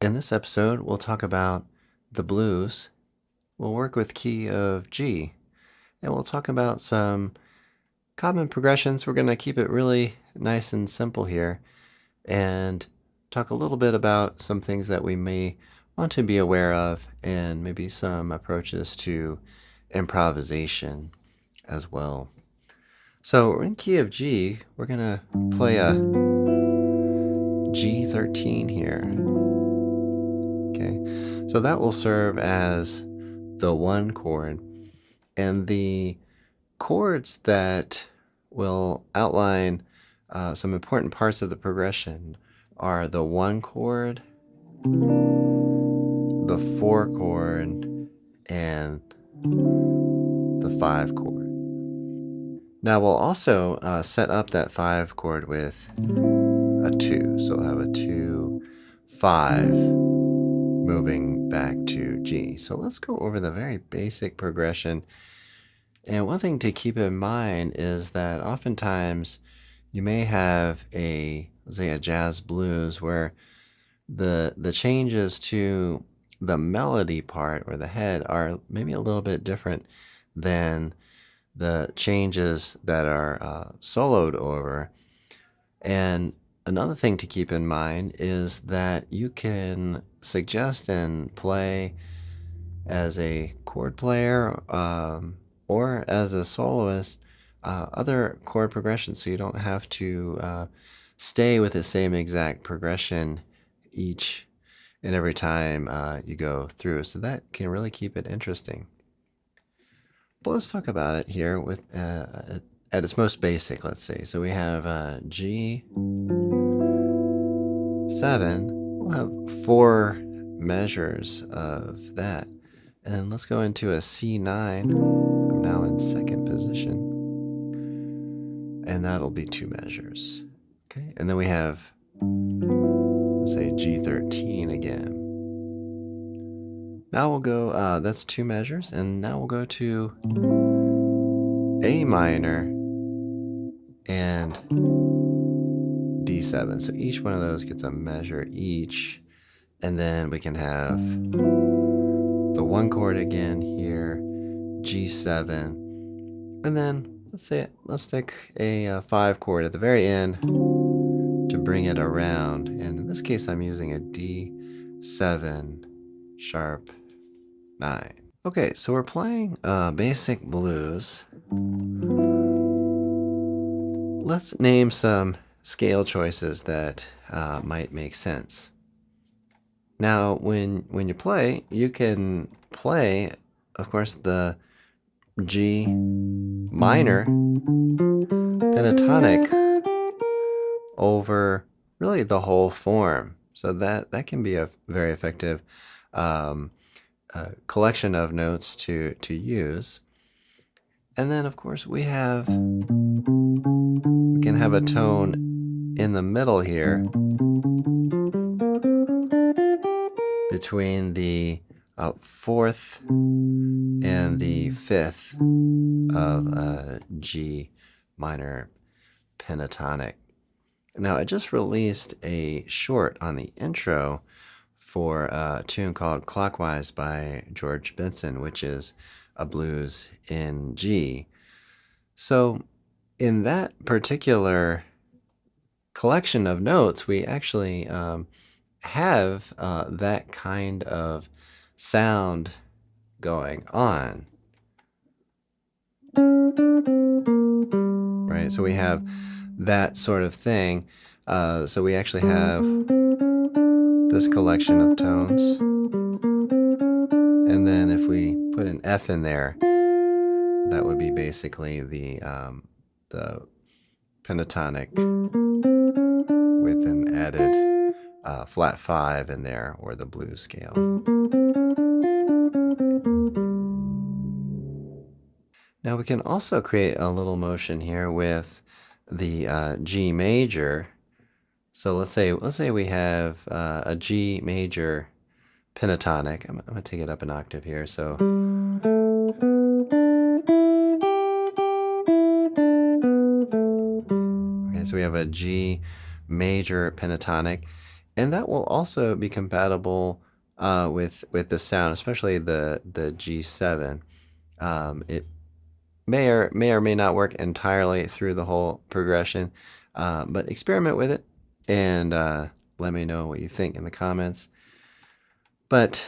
In this episode, we'll talk about the blues. We'll work with key of G, and we'll talk about some common progressions. We're going to keep it really nice and simple here and talk a little bit about some things that we may want to be aware of and maybe some approaches to improvisation as well. So in key of G, we're going to play a G13 here. Okay, so that will serve as the one chord, and the chords that will outline some important parts of the progression are the one chord, the four chord, and the five chord. Now we'll also set up that five chord with a 2, so we'll have a 2, 5, moving back to G. So let's go over the very basic progression. And one thing to keep in mind is that oftentimes you may have let's say a jazz blues where the changes to the melody part or the head are maybe a little bit different than the changes that are soloed over. And another thing to keep in mind is that you can suggest and play as a chord player or as a soloist other chord progressions, so you don't have to stay with the same exact progression each and every time you go through. So that can really keep it interesting. But let's talk about it here with at its most basic, let's say. So we have G7. We'll have 4 measures of that. And let's go into a C9. I'm now in second position. And that'll be 2 measures. Okay, and then we have, let's say, G13 again. Now we'll go, that's 2 measures, and now we'll go to A minor and D7. So each one of those gets a measure each. And then we can have the one chord again here, G7. And then let's stick a 5 chord at the very end to bring it around. And in this case, I'm using a D7 sharp 9. Okay, so we're playing basic blues. Let's name some scale choices that might make sense. Now, when you play, you can play, of course, the G minor pentatonic over really the whole form. So that can be a very effective collection of notes to use. And then, of course, we can have a tone in the middle here between the 4th and the 5th of a G minor pentatonic. Now, I just released a short on the intro for a tune called Clockwise by George Benson, which is a blues in G. So in that particular collection of notes, we actually have that kind of sound going on. Right, so we have that sort of thing. So we actually have this collection of tones. And then if we put an F in there, that would be basically the pentatonic with an added flat 5 in there, or the blues scale. Now we can also create a little motion here with the G major. So let's say we have a G major pentatonic. I'm going to take it up an octave here. So okay, so we have a G major pentatonic, And that will also be compatible with the sound, especially the G7. It may or may not work entirely through the whole progression, but experiment with it and let me know what you think in the comments. But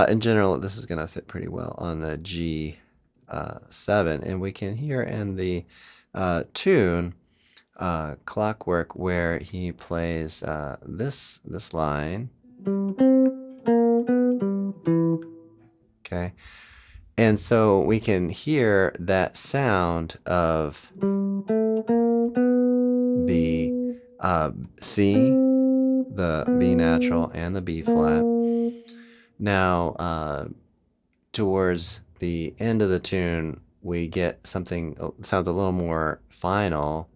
in general, this is going to fit pretty well on the G7, and we can hear in the tune Clockwork where he plays this line. Okay, and so we can hear that sound of the C, the B natural, and the B flat. Now, towards the end of the tune, we get something that sounds a little more final.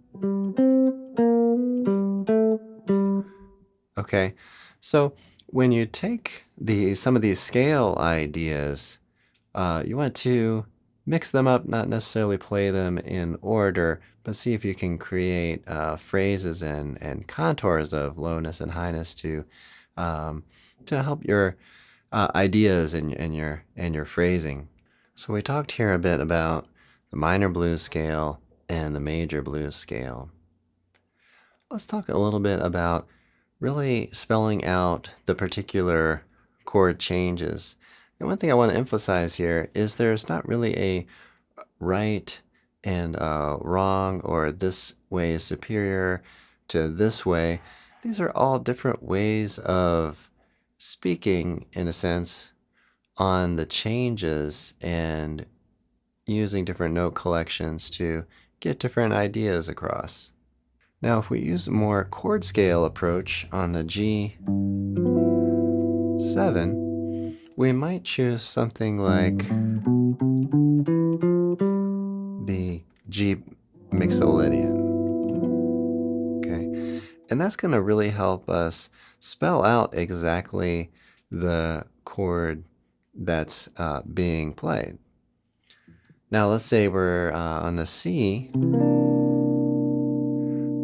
Okay, so when you take some of these scale ideas, you want to mix them up, not necessarily play them in order, but see if you can create phrases and contours of lowness and highness to help your ideas and your phrasing. So we talked here a bit about the minor blues scale and the major blues scale. Let's talk a little bit about really spelling out the particular chord changes. And one thing I want to emphasize here is there's not really a right and wrong, or this way is superior to this way. These are all different ways of speaking, in a sense, on the changes and using different note collections to get different ideas across. Now, if we use a more chord scale approach on the G7, we might choose something like the G mixolydian. Okay, and that's going to really help us spell out exactly the chord that's being played. Now, let's say we're on the C.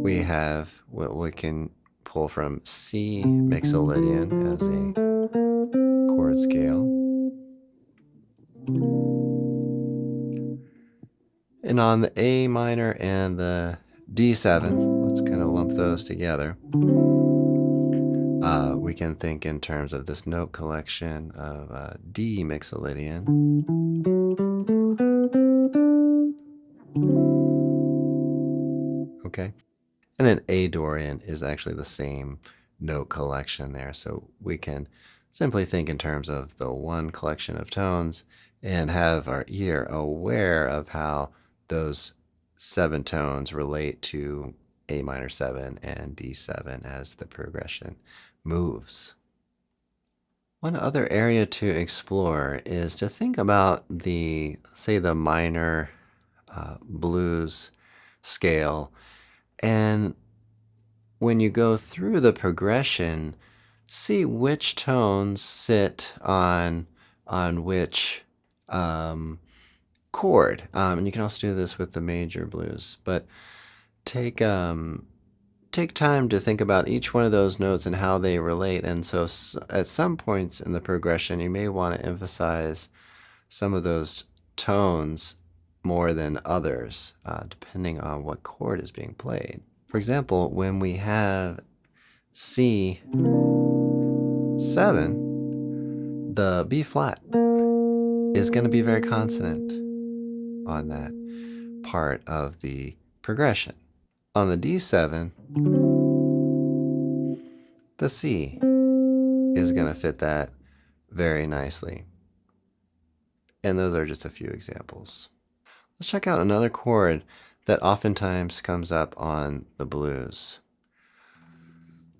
We have what we can pull from C mixolydian as a chord scale. And on the A minor and the D7, let's kind of lump those together. We can think in terms of this note collection of D mixolydian. Okay. And then A Dorian is actually the same note collection there. So we can simply think in terms of the one collection of tones and have our ear aware of how those 7 tones relate to A minor 7 and D7 as the progression moves. One other area to explore is to think about say the minor blues scale, and when you go through the progression, see which tones sit on which chord. And you can also do this with the major blues, but take time to think about each one of those notes and how they relate. And so at some points in the progression, you may want to emphasize some of those tones more than others, depending on what chord is being played. For example, when we have C7, the B flat is going to be very consonant on that part of the progression. On the D7, the C is going to fit that very nicely. And those are just a few examples. Let's check out another chord that oftentimes comes up on the blues.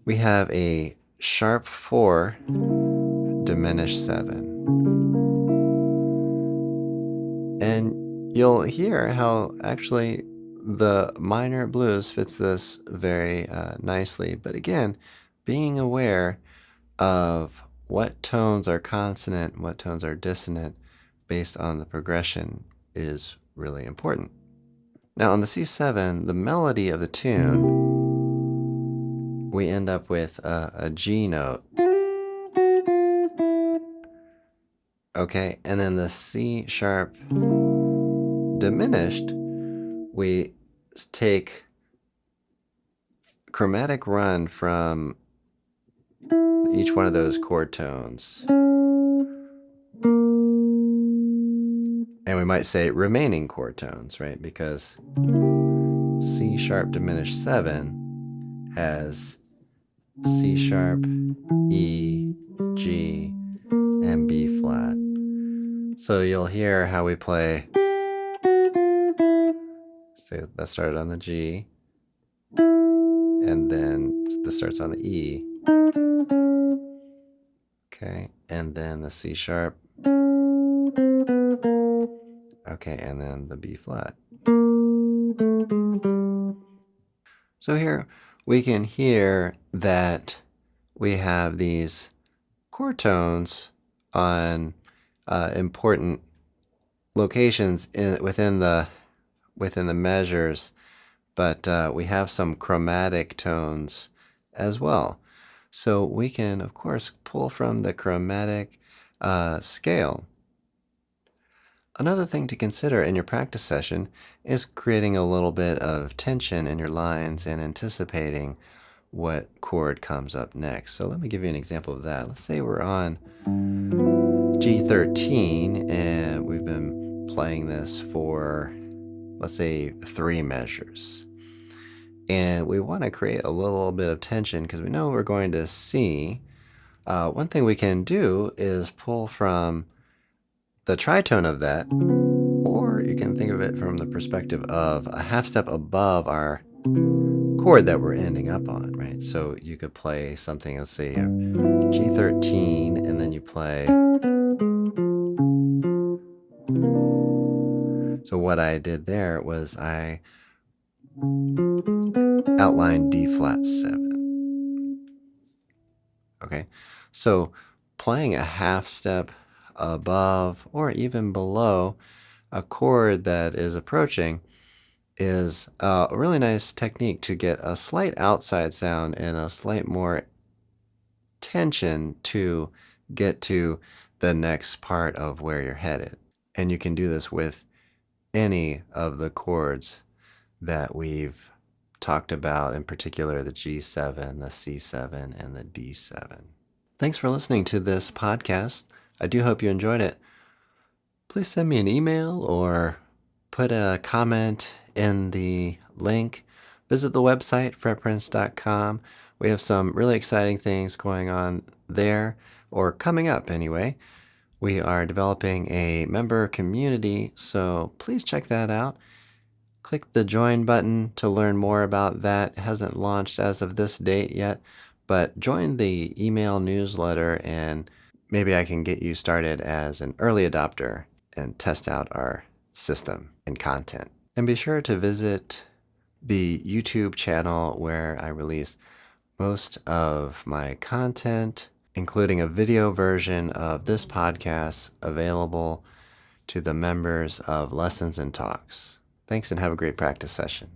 We have a sharp 4, diminished 7. And you'll hear how actually the minor blues fits this very nicely. But again, being aware of what tones are consonant, what tones are dissonant based on the progression is really important. Now on the C7, the melody of the tune we end up with a G note. Okay, and then the C sharp diminished, we take chromatic run from each one of those chord tones. And we might say remaining chord tones, right? Because C sharp diminished 7 has C sharp, E, G, and B flat. So you'll hear how we play. So that started on the G, and then this starts on the E. Okay, and then the C sharp. Okay, and then the B flat. So here we can hear that we have these chord tones on important locations within the measures, but we have some chromatic tones as well. So we can, of course, pull from the chromatic scale. Another thing to consider in your practice session is creating a little bit of tension in your lines and anticipating what chord comes up next. So let me give you an example of that. Let's say we're on G13 and we've been playing this for, let's say, 3 measures. And we want to create a little bit of tension because we know we're going to C. One thing we can do is pull from the tritone of that, or you can think of it from the perspective of a half step above our chord that we're ending up on, right? So you could play something, let's say G13, and then you play. So what I did there was I outlined D flat 7. Okay, so playing a half step above or even below a chord that is approaching is a really nice technique to get a slight outside sound and a slight more tension to get to the next part of where you're headed. And you can do this with any of the chords that we've talked about, in particular the G7, the C7, and the D7. Thanks for listening to this podcast. I do hope you enjoyed it. Please send me an email or put a comment in the link. Visit the website, fretprince.com. We have some really exciting things going on there, or coming up anyway. We are developing a member community, so please check that out. Click the join button to learn more about that. It hasn't launched as of this date yet, but join the email newsletter and maybe I can get you started as an early adopter and test out our system and content. And be sure to visit the YouTube channel where I release most of my content, including a video version of this podcast available to the members of Lessons and Talks. Thanks and have a great practice session.